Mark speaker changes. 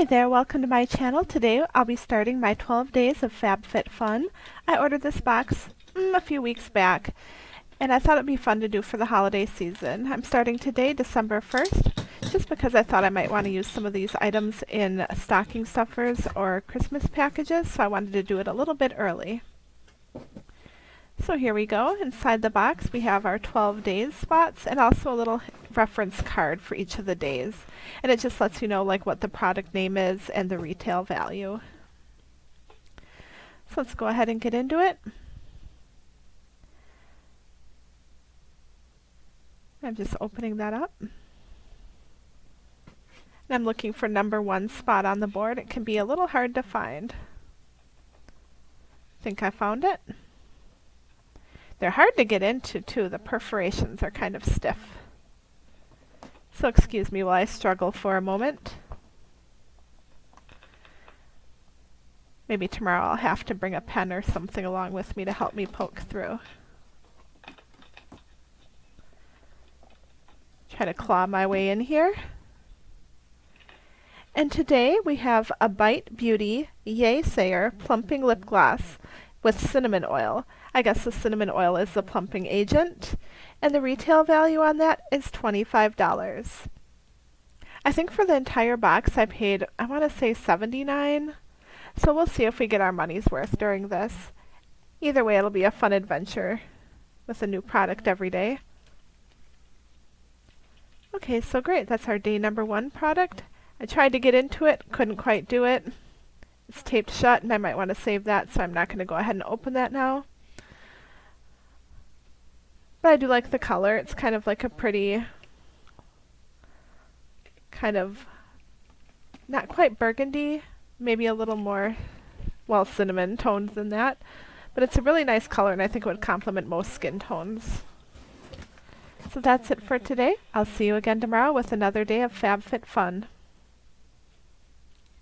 Speaker 1: Hey there, welcome to my channel. Today I'll be starting my 12 Days of FabFitFun. I ordered this box a few weeks back, and I thought it'd be fun to do for the holiday season. I'm starting today, December 1st, just because I thought I might want to use some of these items in stocking stuffers or Christmas packages, so I wanted to do it a little bit early. So here we go. Inside the box we have our 12 days spots and also a little reference card for each of the days. And it just lets you know like what the product name is and the retail value. So let's go ahead and get into it. I'm just opening that up. And I'm looking for number 1 spot on the board. It can be a little hard to find. I think I found it. They're hard to get into too. The perforations are kind of stiff. So excuse me while I struggle for a moment. Maybe tomorrow I'll have to bring a pen or something along with me to help me poke through. Try to claw my way in here. And today we have a Bite Beauty Yay Sayer Plumping Lip Gloss with cinnamon oil. I guess the cinnamon oil is the plumping agent. And the retail value on that is $25. I think for the entire box I paid, I want to say $79. So we'll see if we get our money's worth during this. Either way, it'll be a fun adventure with a new product every day. Okay, so great. That's our day number 1 product. I tried to get into it, couldn't quite do it. It's taped shut and I might want to save that, so I'm not going to go ahead and open that now. But I do like the color. It's kind of like a pretty, kind of, not quite burgundy, maybe a little more, well, cinnamon tones than that. But it's a really nice color and I think it would complement most skin tones. So that's it for today. I'll see you again tomorrow with another day of FabFitFun.